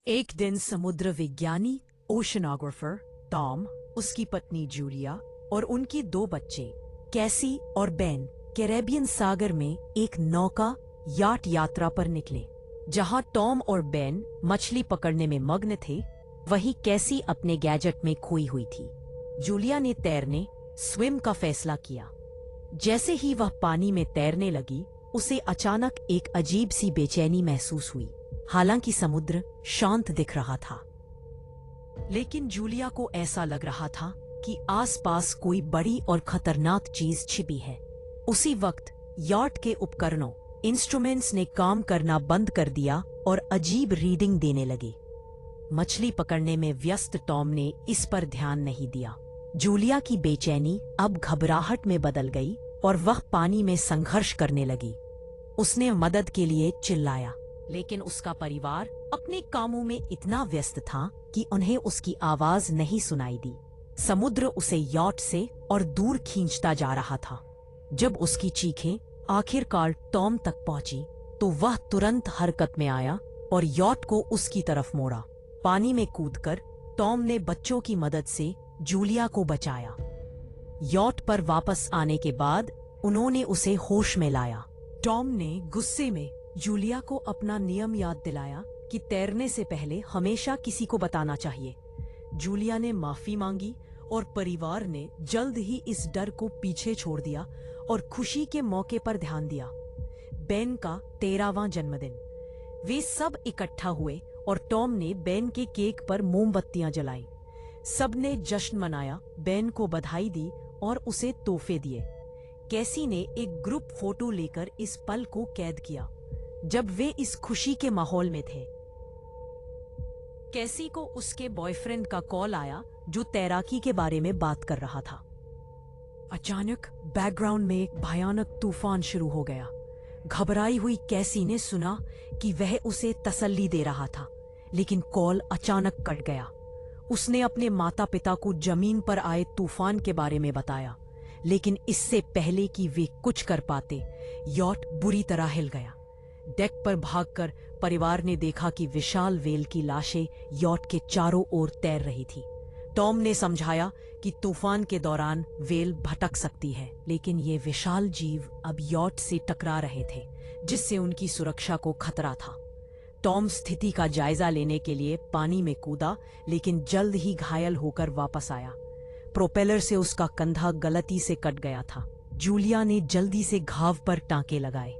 एक दिन समुद्र विज्ञानी ओशनोग्राफर टॉम, उसकी पत्नी जूलिया और उनके दो बच्चे कैसी और बेन कैरेबियन सागर में एक नौका याट यात्रा पर निकले। जहां टॉम और बेन मछली पकड़ने में मग्न थे, वहीं कैसी अपने गैजेट में खोई हुई थी। जूलिया ने तैरने स्विम का फैसला किया। जैसे ही वह पानी में तैरने लगी, उसे अचानक एक अजीब सी बेचैनी महसूस हुई। हालांकि समुद्र शांत दिख रहा था, लेकिन जूलिया को ऐसा लग रहा था कि आसपास कोई बड़ी और खतरनाक चीज छिपी है। उसी वक्त याट के उपकरणों इंस्ट्रूमेंट्स ने काम करना बंद कर दिया और अजीब रीडिंग देने लगे। मछली पकड़ने में व्यस्त टॉम ने इस पर ध्यान नहीं दिया। जूलिया की बेचैनी अब घबराहट में बदल गई और वह पानी में संघर्ष करने लगी। उसने मदद के लिए चिल्लाया, लेकिन उसका परिवार अपने कामों में इतना व्यस्त था कि उन्हें उसकी आवाज नहीं सुनाई दी। समुद्र उसे याट से और दूर खींचता जा रहा था। जब उसकी चीखें आखिरकार टॉम तक पहुंची, तो वह तुरंत हरकत में आया और याट को उसकी तरफ मोड़ा। पानी में कूदकर टॉम ने बच्चों की मदद से जूलिया को बचाया। याट पर वापस आने के बाद उन्होंने उसे होश में लाया। टॉम ने गुस्से में जूलिया को अपना नियम याद दिलाया कि तैरने से पहले हमेशा किसी को बताना चाहिए। जूलिया ने माफी मांगी और परिवार ने जल्द ही इस डर को पीछे छोड़ दिया और खुशी के मौके पर ध्यान दिया। बेन का 13वां जन्मदिन। वे सब इकट्ठा हुए और टॉम ने बेन के केक पर मोमबत्तियां जलाईं। सबने जश्न मनाया, बेन को बधाई दी और उसे तोहफे दिए। कैसी ने एक ग्रुप फोटो लेकर इस पल को कैद किया जब वे इस खुशी के माहौल में थे। कैसी को उसके बॉयफ्रेंड का कॉल आया, जो तैराकी के बारे में बात कर रहा था। अचानक बैकग्राउंड में एक भयानक तूफान शुरू हो गया। घबराई हुई कैसी ने सुना कि वह उसे तसल्ली दे रहा था, लेकिन कॉल अचानक कट गया। उसने अपने माता पिता को जमीन पर आए तूफान के बारे में बताया, लेकिन इससे पहले कि वे कुछ कर पाते, याट बुरी तरह हिल गया। डेक पर भागकर परिवार ने देखा कि विशाल वेल की लाशें याट के चारों ओर तैर रही थी। टॉम ने समझाया कि तूफान के दौरान वेल भटक सकती है, लेकिन ये विशाल जीव अब याट से टकरा रहे थे, जिससे उनकी सुरक्षा को खतरा था। टॉम स्थिति का जायजा लेने के लिए पानी में कूदा, लेकिन जल्द ही घायल होकर वापस आया। प्रोपेलर से उसका कंधा गलती से कट गया था। जूलिया ने जल्दी से घाव पर टांके लगाए।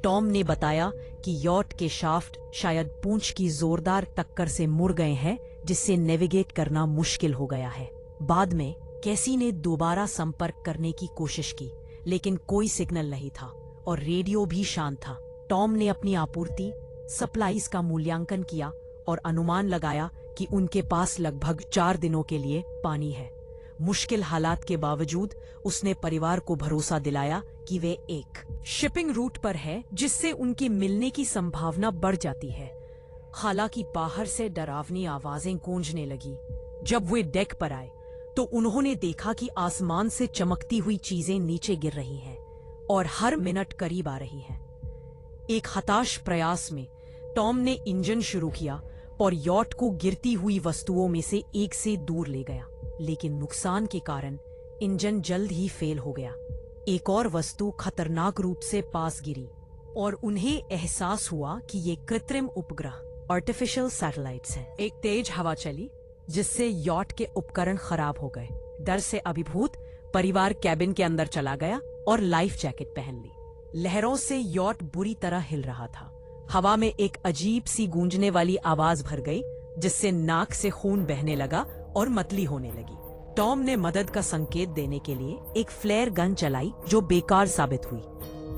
टॉम ने बताया कि याट के शाफ्ट शायद पूंछ की जोरदार टक्कर से मुड़ गए हैं, जिससे नेविगेट करना मुश्किल हो गया है। बाद में कैसी ने दोबारा संपर्क करने की कोशिश की, लेकिन कोई सिग्नल नहीं था और रेडियो भी शांत था। टॉम ने अपनी आपूर्ति सप्लाईज का मूल्यांकन किया और अनुमान लगाया कि उनके पास लगभग 4 दिनों के लिए पानी है। मुश्किल हालात के बावजूद उसने परिवार को भरोसा दिलाया कि वे एक शिपिंग रूट पर है, जिससे उनके मिलने की संभावना बढ़ जाती है। हालांकि बाहर से डरावनी आवाजें गूंजने लगी। जब वे डेक पर आए, तो उन्होंने देखा कि आसमान से चमकती हुई चीजें नीचे गिर रही हैं और हर मिनट करीब आ रही हैं। एक हताश प्रयास में टॉम ने इंजन शुरू किया और याट को गिरती हुई वस्तुओं में से एक से दूर ले गया, लेकिन नुकसान के कारण इंजन जल्द ही फेल हो गया। एक और वस्तु खतरनाक रूप से पास गिरी और उन्हें एहसास हुआ कि ये कृत्रिम उपग्रह आर्टिफिशियल सैटेलाइट्स हैं। एक तेज हवा चली, जिससे याट के उपकरण खराब हो गए। डर से अभिभूत परिवार कैबिन के अंदर चला गया और लाइफ जैकेट पहन ली। लहरों से याट बुरी तरह हिल रहा था। हवा में एक अजीब सी गूंजने वाली आवाज भर गई, जिससे नाक से खून बहने लगा और मतली होने लगी। टॉम ने मदद का संकेत देने के लिए एक फ्लेयर गन चलाई, जो बेकार साबित हुई।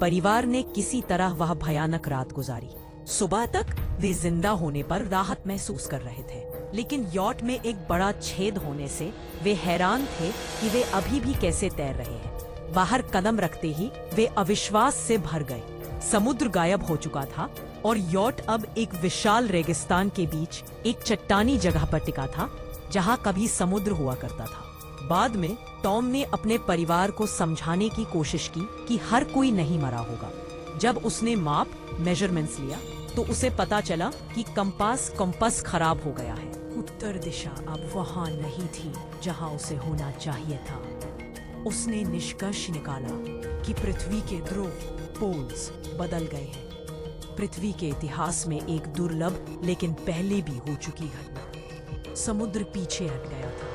परिवार ने किसी तरह वह भयानक रात गुजारी। सुबह तक वे जिंदा होने पर राहत महसूस कर रहे थे, लेकिन याट में एक बड़ा छेद होने से वे हैरान थे कि वे अभी भी कैसे तैर रहे हैं। बाहर कदम रखते ही वे अविश्वास से भर गए। समुद्र गायब हो चुका था और याट अब एक विशाल रेगिस्तान के बीच एक चट्टानी जगह पर टिका था, जहां कभी समुद्र हुआ करता था। बाद में टॉम ने अपने परिवार को समझाने की कोशिश की कि हर कोई नहीं मरा होगा। जब उसने माप मेजरमेंट्स लिया, तो उसे पता चला कि कंपास खराब हो गया है। उत्तर दिशा अब वहां नहीं थी जहां उसे होना चाहिए था। उसने निष्कर्ष निकाला कि पृथ्वी के ध्रुव पोल्स बदल गए हैं। पृथ्वी के इतिहास में एक दुर्लभ लेकिन पहले भी हो चुकी घटना। समुद्र पीछे हट गया था,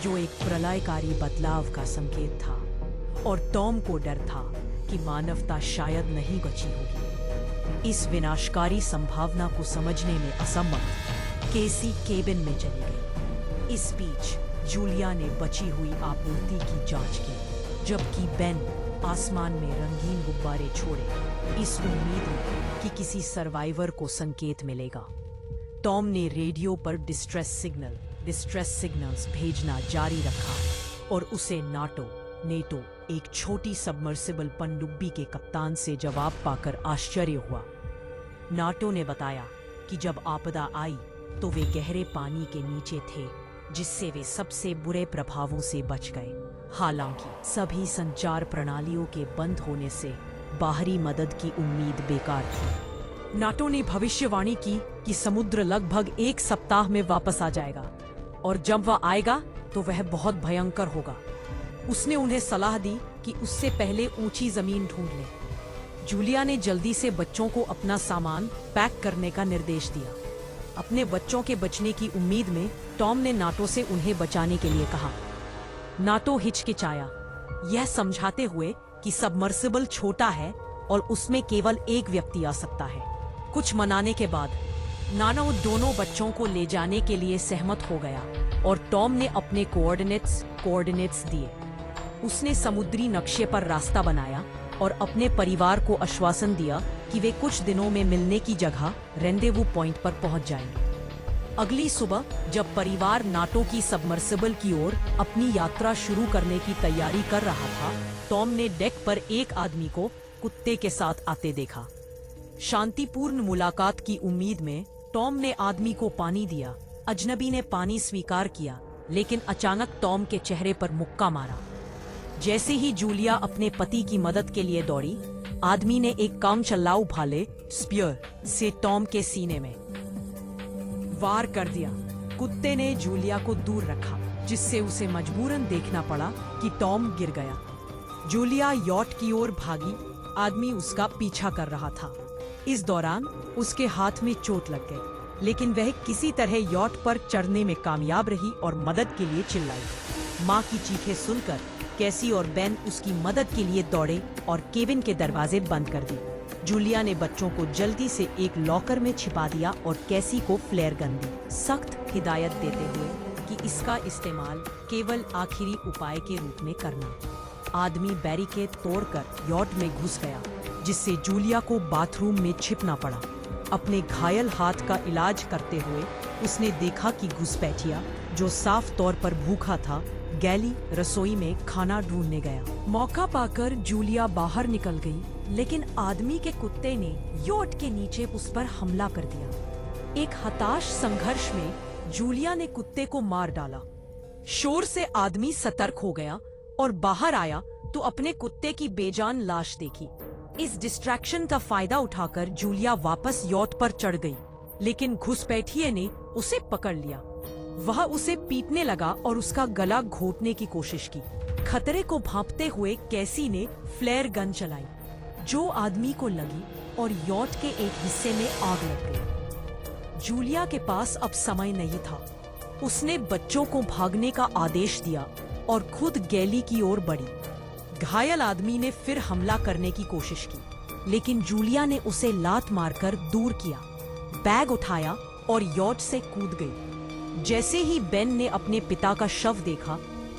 जो एक प्रलयकारी बदलाव का संकेत था, और टॉम को डर था कि मानवता शायद नहीं बची होगी। इस विनाशकारी संभावना को समझने में असमर्थ केसी केबिन में चली गई। इस बीच जूलिया ने बची हुई आपूर्ति की जांच की, जबकि बेन आसमान में रंगीन गुब्बारे छोड़े, इस उम्मीद में कि किसी सर्वाइवर को संकेत मिलेगा। टॉम ने रेडियो पर डिस्ट्रेस सिग्नल्स भेजना जारी रखा और उसे नेटो एक छोटी सबमर्सिबल पनडुब्बी के कप्तान से जवाब पाकर आश्चर्य हुआ। नाटो ने बताया कि जब आपदा आई तो वे गहरे पानी के नीचे थे, जिससे वे सबसे बुरे प्रभावों से बच गए। हालांकि सभी संचार प्रणालियों के बंद होने से बाहरी मदद की उम्मीद बेकार थी। नाटो ने भविष्यवाणी की कि समुद्र लगभग 1 सप्ताह में वापस आ जाएगा, और जब वह आएगा तो वह बहुत भयंकर होगा। उसने उन्हें सलाह दी कि उससे पहले ऊंची जमीन ढूंढ लें। जूलिया ने जल्दी से बच्चों को अपना सामान पैक करने का निर्देश दिया। अपने बच्चों के बचने की उम्मीद में टॉम ने नाटो से उन्हें बचाने के लिए कहा। नाटो हिचकिचाया, यह समझाते हुए कि सबमर्सिबल छोटा है और उसमें केवल एक व्यक्ति आ सकता है। कुछ मनाने के बाद नाटो दोनों बच्चों को ले जाने के लिए सहमत हो गया और टॉम ने अपने कोऑर्डिनेट्स दिए। उसने समुद्री नक्शे पर रास्ता बनाया और अपने परिवार को आश्वासन दिया कि वे कुछ दिनों में मिलने की जगह रेंडेवू पॉइंट पर पहुंच जाएंगे। अगली सुबह जब परिवार नाटो की सबमर्सिबल की ओर अपनी यात्रा शुरू करने की तैयारी कर रहा था, टॉम ने डेक पर एक आदमी को कुत्ते के साथ आते देखा। शांतिपूर्ण मुलाकात की उम्मीद में टॉम ने आदमी को पानी दिया। अजनबी ने पानी स्वीकार किया, लेकिन अचानक टॉम के चेहरे पर मुक्का मारा। जैसे ही जूलिया अपने पति की मदद के लिए दौड़ी, आदमी ने एक काम चलाऊ भाले स्पीयर से टॉम के सीने में वार कर दिया। कुत्ते ने जूलिया को दूर रखा, जिससे उसे मजबूरन देखना पड़ा कि टॉम गिर गया। जूलिया यॉट की ओर भागी, आदमी उसका पीछा कर रहा था। इस दौरान उसके हाथ में चोट लग गई, लेकिन वह किसी तरह यॉट पर चढ़ने में कामयाब रही और मदद के लिए चिल्लाई। माँ की चीखें सुनकर कैसी और बेन उसकी मदद के लिए दौड़े और केबिन के दरवाजे बंद कर दिए। जूलिया ने बच्चों को जल्दी से एक लॉकर में छिपा दिया और कैसी को फ्लेयर गन दी, सख्त हिदायत देते हुए कि इसका इस्तेमाल केवल आखिरी उपाय के रूप में करना। आदमी बैरिकेड तोड़कर यॉट में घुस गया, जिससे जूलिया को बाथरूम में छिपना पड़ा। अपने घायल हाथ का इलाज करते हुए उसने देखा कि घुसपैठिया, जो साफ तौर पर भूखा था, गैली रसोई में खाना ढूंढने गया। मौका पाकर जूलिया बाहर निकल गई, लेकिन आदमी के कुत्ते ने यॉट के नीचे उस पर हमला कर दिया। एक हताश संघर्ष में जूलिया ने कुत्ते को मार डाला। शोर से आदमी सतर्क हो गया और बाहर आया तो अपने कुत्ते की बेजान लाश देखी। इस डिस्ट्रैक्शन का फायदा उठाकर जूलिया वापस यॉट पर चढ़ गई, लेकिन घुसपैठिए ने उसे पकड़ लिया। वह उसे पीटने लगा और उसका गला घोटने की कोशिश की। खतरे को भांपते हुए कैसी ने फ्लेयर गन चलाई, जो आदमी को लगी और यॉट के एक हिस्से में आग लग गई। जूलिया के पास अब समय नहीं था। उसने बच्चों को भागने का आदेश दिया और खुद गैली की ओर बढ़ी। घायल आदमी ने फिर हमला करने की कोशिश की, लेकिन जूलिया ने उसे लात मारकर दूर किया, बैग उठाया और यॉट से कूद गई। जैसे ही बेन ने अपने पिता का शव देखा,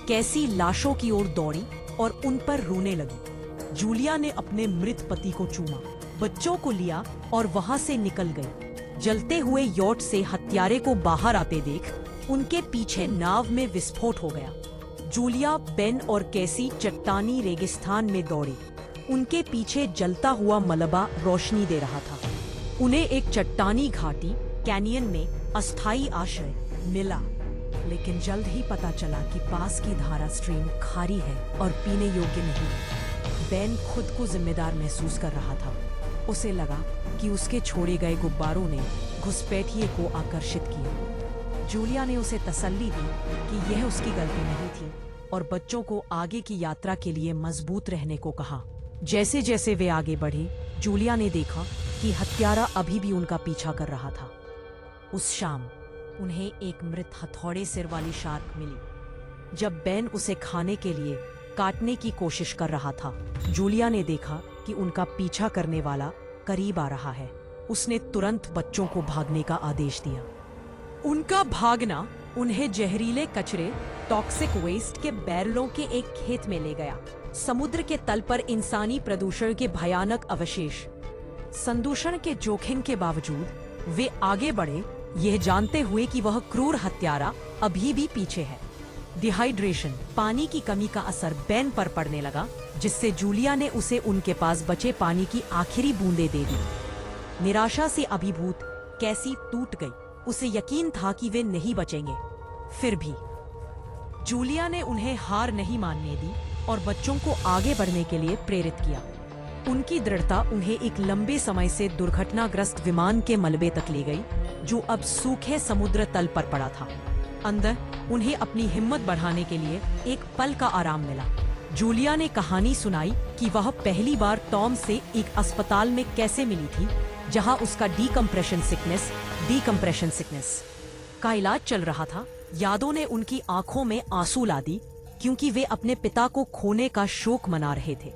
कैसी लाशों की ओर दौड़ी और उन पर रोने लगी। जूलिया ने अपने मृत पति को चूमा, बच्चों को लिया और वहां से निकल गई। जलते हुए यॉट से हत्यारे को बाहर आते देख उनके पीछे नाव में विस्फोट हो गया। जूलिया, बेन और कैसी चट्टानी रेगिस्तान में दौड़ी। उनके पीछे जलता हुआ मलबा रोशनी दे रहा था। उन्हें एक चट्टानी घाटी कैनियन में अस्थायी आश्रय मिला, लेकिन जल्द ही पता चला कि पास की धारा स्ट्रीम खारी है और पीने योग्य नहीं। बेन खुद को जिम्मेदार महसूस कर रहा था। उसे लगा कि उसके छोड़े गए गुब्बारों ने घुसपैठिए को आकर्षित किया। जूलिया ने उसे तसल्ली दी कि यह उसकी गलती नहीं थी और बच्चों को आगे की यात्रा के लिए मजबूत रहने को कहा। जैसे जैसे वे आगे बढ़े, जूलिया ने देखा कि हत्यारा अभी भी उनका पीछा कर रहा था। उस शाम उन्हें एक मृत हथौड़े सिर वाली शार्क मिली। जब बेन उसे खाने के लिए काटने की कोशिश कर रहा था, जूलिया ने देखा कि उनका पीछा करने वाला करीब आ रहा है। उसने तुरंत बच्चों को भागने का आदेश दिया। उनका भागना उन्हें जहरीले कचरे, टॉक्सिक वेस्ट के बैरलों के एक खेत में ले गया। समुद्र के तल पर इंसानी प्रदूषण के भयानक अवशेष। संदूषण के जोखिम के बावजूद वे आगे बढ़े, यह जानते हुए कि वह क्रूर हत्यारा अभी भी पीछे है। डिहाइड्रेशन, पानी की कमी का असर बेन पर पड़ने लगा, जिससे जूलिया ने उसे उनके पास बचे पानी की आखिरी बूंदें दे दी। निराशा से अभिभूत कैसी टूट गई। उसे यकीन था कि वे नहीं बचेंगे। फिर भी जूलिया ने उन्हें हार नहीं मानने दी और बच्चों को आगे बढ़ने के लिए प्रेरित किया। उनकी दृढ़ता उन्हें एक लंबे समय से दुर्घटनाग्रस्त विमान के मलबे तक ले गई, जो अब सूखे समुद्र तल पर पड़ा था। अंदर उन्हें अपनी हिम्मत बढ़ाने के लिए एक पल का आराम मिला। जूलिया ने कहानी सुनाई कि वह पहली बार टॉम से एक अस्पताल में कैसे मिली थी, जहां उसका डीकम्प्रेशन सिकनेस का इलाज चल रहा था। यादों ने उनकी आंखों में आंसू ला दी, क्योंकि वे अपने पिता को खोने का शोक मना रहे थे।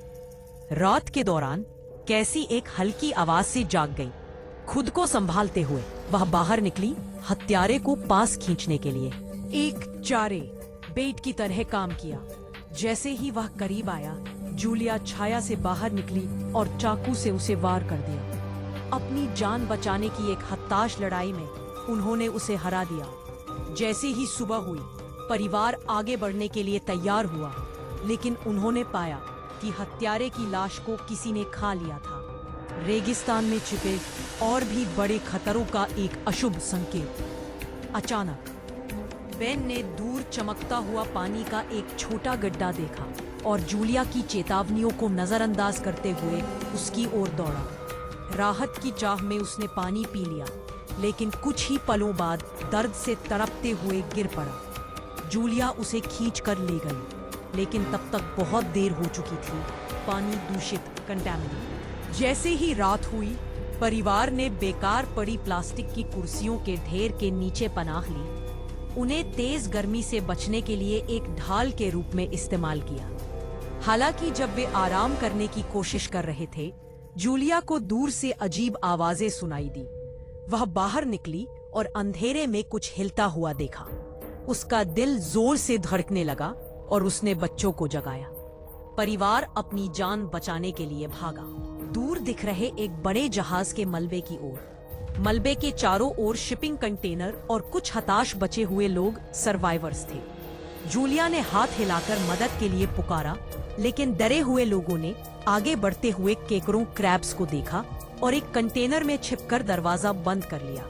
रात के दौरान कैसी एक हल्की आवाज से जाग गई। खुद को संभालते हुए वह बाहर निकली, हत्यारे को पास खींचने के लिए। एक चारे बेट की तरह काम किया। जैसे ही वह करीब आया, जूलिया छाया से बाहर निकली और चाकू से उसे वार कर दिया। अपनी जान बचाने की एक हताश लड़ाई में उन्होंने उसे हरा दिया। जैसे ही सुबह हुई, परिवार आगे बढ़ने के लिए तैयार हुआ, लेकिन उन्होंने पाया कि हत्यारे की लाश को किसी ने खा लिया था। रेगिस्तान में छिपे और भी बड़े खतरों का एक अशुभ संकेत। अचानक बेन ने दूर चमकता हुआ पानी का एक छोटा गड्ढा देखा और जूलिया की चेतावनियों को नजरअंदाज करते हुए उसकी ओर दौड़ा। राहत की चाह में उसने पानी पी लिया, लेकिन कुछ ही पलों बाद दर्द से तड़पते हुए गिर पड़ा। जूलिया उसे खींचकर ले गई, लेकिन तब तक बहुत देर हो चुकी थी। पानी दूषित, कंटैमिनेटेड। जैसे ही रात हुई, परिवार ने बेकार पड़ी प्लास्टिक की कुर्सियों के ढेर के नीचे पनाह ली। उन्हें तेज गर्मी से बचने के लिए एक ढाल के रूप में इस्तेमाल किया। हालांकि जब वे आराम करने की कोशिश कर रहे थे, जूलिया को दूर से अजीब आवाजें सुनाई दी। वह बाहर निकली और अंधेरे में कुछ हिलता हुआ देखा। उसका दिल जोर से धड़कने लगा और उसने बच्चों को जगाया। परिवार अपनी जान बचाने के लिए भागा, दूर दिख रहे एक बड़े जहाज के मलबे की ओर। मलबे के चारों ओर शिपिंग कंटेनर और कुछ हताश बचे हुए लोग सर्वाइवर्स थे। जूलिया ने हाथ हिलाकर मदद के लिए पुकारा, लेकिन डरे हुए लोगों ने आगे बढ़ते हुए केकरों क्रैब्स को देखा और एक कंटेनर में छिपकर दरवाजा बंद कर लिया।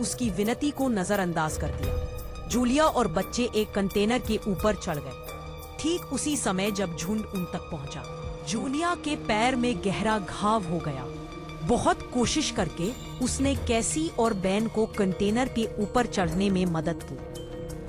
उसकी विनती को नजरअंदाज कर दिया। जूलिया और बच्चे एक कंटेनर के ऊपर चढ़ गए। ठीक उसी समय जब झुंड उन तक पहुंचा, जूलिया के पैर में गहरा घाव हो गया। बहुत कोशिश करके उसने कैसी और बेन को कंटेनर के ऊपर चढ़ने में मदद की।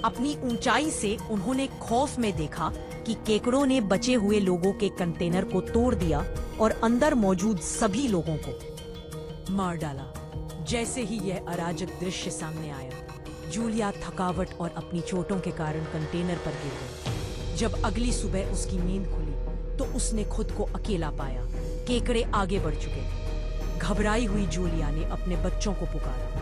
अपनी ऊंचाई से उन्होंने खौफ में देखा कि केकड़ों ने बचे हुए लोगों के कंटेनर को तोड़ दिया और अंदर मौजूद सभी लोगों को मार डाला। जैसे ही यह अराजक दृश्य सामने आया, जूलिया थकावट और अपनी चोटों के कारण कंटेनर पर गिर गई। जब अगली सुबह उसकी नींद खुली, तो उसने खुद को अकेला पाया। केकड़े आगे बढ़ चुके थे। घबराई हुई जूलिया ने अपने बच्चों को पुकारा।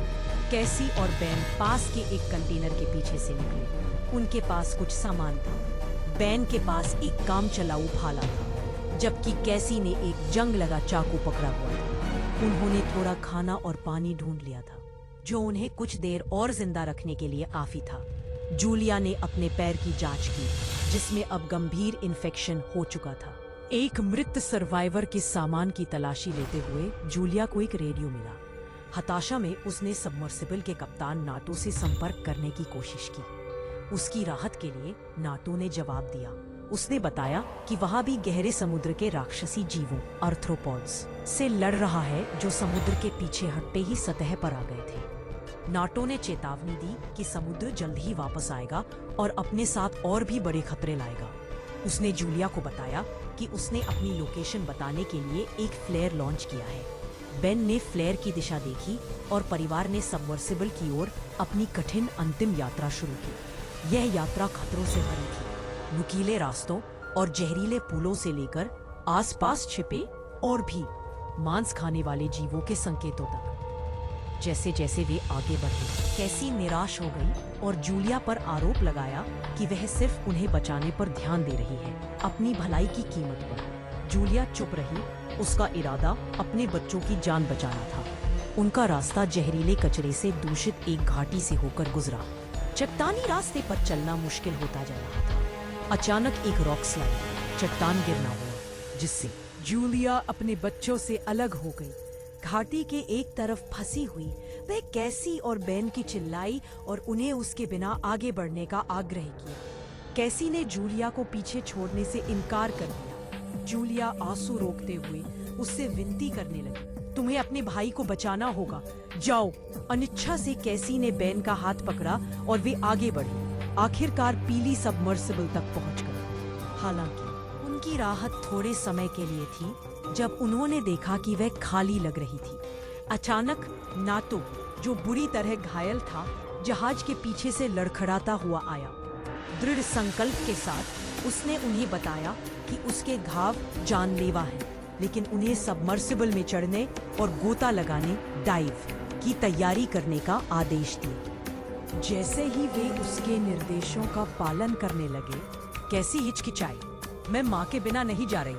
कैसी और बेन पास के एक कंटेनर के पीछे से निकले। उनके पास कुछ सामान था। बेन के पास एक काम चलाऊ भाला था, जबकि कैसी ने एक जंग लगा चाकू पकड़ा हुआ था। उन्होंने थोड़ा खाना और पानी ढूंढ लिया था, जो उन्हें कुछ देर और जिंदा रखने के लिए काफी था। जूलिया ने अपने पैर की जांच की, जिसमें अब गंभीर इन्फेक्शन हो चुका था। एक मृत सर्वाइवर के सामान की तलाशी लेते हुए जूलिया को एक रेडियो मिला। हताशा में उसने सबमर्सिबल के कप्तान नाटो से संपर्क करने की कोशिश की। उसकी राहत के लिए नाटो ने जवाब दिया उसने बताया कि वहाँ भी गहरे समुद्र के राक्षसी जीवों आर्थ्रोपॉड्स से लड़ रहा है जो समुद्र के पीछे हटते ही सतह पर आ गए थे। नाटो ने चेतावनी दी कि समुद्र जल्द ही वापस आएगा और अपने साथ और भी बड़े खतरे लाएगा। उसने जूलिया को बताया कि उसने अपनी लोकेशन बताने के लिए एक फ्लेयर लॉन्च किया है। बेन ने फ्लेयर की दिशा देखी और परिवार ने सबमर्सिबल की ओर अपनी कठिन अंतिम यात्रा शुरू की। यह यात्रा खतरों से भरी थी, नुकीले रास्तों और जहरीले पुलों से लेकर आसपास छिपे और भी मांस खाने वाले जीवों के संकेतों तक। जैसे जैसे वे आगे बढ़े, कैसी निराश हो गई और जूलिया पर आरोप लगाया कि वह सिर्फ उन्हें बचाने पर ध्यान दे रही है, अपनी भलाई की कीमत पर। जूलिया चुप रही। उसका इरादा अपने बच्चों की जान बचाना था। उनका रास्ता जहरीले कचरे से दूषित एक घाटी से होकर गुजरा। चट्टानी रास्ते पर चलना मुश्किल होता जा रहा था। अचानक एक रॉक स्लाइड, चट्टान गिरना हुआ, जिससे जूलिया अपने बच्चों से अलग हो गई। घाटी के एक तरफ फंसी हुई वह कैसी और बेन की चिल्लाई और उन्हें उसके बिना आगे बढ़ने का आग्रह किया। कैसी ने जूलिया को पीछे छोड़ने से इनकार कर दिया। जूलिया आंसू रोकते हुए उससे विनती करने लगी, तुम्हें अपने भाई को बचाना होगा, जाओ। अनिच्छा से कैसी ने बेन का हाथ पकड़ा और वे आगे बढ़े। आखिरकार पीली सबमर्सिबल तक पहुंच गए। हालांकि उनकी राहत थोड़े समय के लिए थी, जब उन्होंने देखा कि वह खाली लग रही थी। अचानक नाटो, जो बुरी तरह घायल था, जहाज के पीछे से लड़खड़ाता हुआ आया। दृढ़ संकल्प के साथ उसने उन्हें बताया कि उसके घाव जानलेवा हैं, लेकिन उन्हें सबमर्सिबल में चढ़ने और गोता लगाने, डाइव की तैयारी करने का आदेश दिया। जैसे ही वे उसके निर्देशों का पालन करने लगे, कैसी हिचकिचाई। मैं माँ के बिना नहीं जा रही,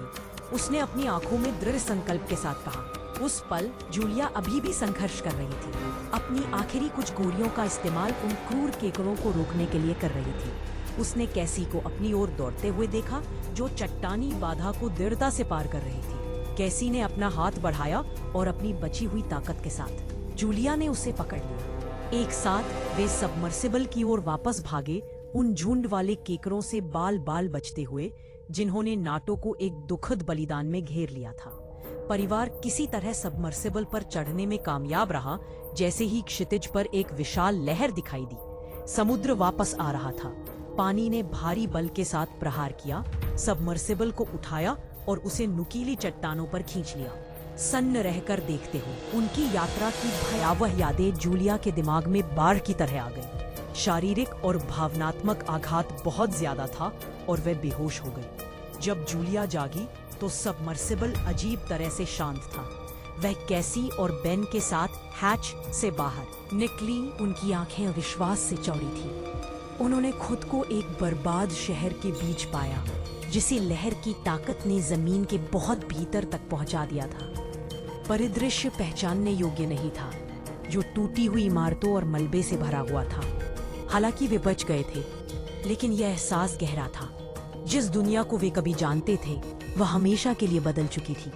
उसने अपनी आंखों में दृढ़ संकल्प के साथ कहा। उस पल जूलिया अभी भी संघर्ष कर रही थी, अपनी आखिरी कुछ गोलियों का इस्तेमाल उन क्रूर केकड़ों को रोकने के लिए कर रही थी। उसने कैसी को अपनी ओर दौड़ते हुए देखा, जो चट्टानी बाधा को दृढ़ता से पार कर रही थी। कैसी ने अपना हाथ बढ़ाया और अपनी बची हुई ताकत के साथ जूलिया ने उसे पकड़ लिया। एक साथ वे सबमर्सिबल की ओर वापस भागे, उन झुंड वाले केकड़ों से बाल बाल बचते हुए, जिन्होंने नाटो को एक दुखद बलिदान में घेर लिया था। परिवार किसी तरह सबमर्सिबल पर चढ़ने में कामयाब रहा। जैसे ही क्षितिज पर एक विशाल लहर दिखाई दी, समुद्र वापस आ रहा था। पानी ने भारी बल के साथ प्रहार किया, सबमर्सिबल को उठाया और उसे नुकीली चट्टानों पर खींच लिया। सन्न रहकर देखते हुए उनकी यात्रा की भयावह यादें जूलिया के दिमाग में बाढ़ की तरह आ गई। शारीरिक और भावनात्मक आघात बहुत ज्यादा था और वह बेहोश हो गई। जब जूलिया जागी तो सबमर्सिबल अजीब तरह से शांत था। वह कैसी और बेन के साथ हैच से बाहर निकली। उनकी आंखें अविश्वास से चौड़ी थीं। उन्होंने खुद को एक बर्बाद शहर के बीच पाया, जिसे लहर की ताकत ने जमीन के बहुत भीतर तक पहुंचा दिया था। परिदृश्य पहचानने योग्य नहीं था, जो टूटी हुई इमारतों और मलबे से भरा हुआ था। हालांकि वे बच गए थे, लेकिन यह एहसास गहरा था। जिस दुनिया को वे कभी जानते थे, वह हमेशा के लिए बदल चुकी थी।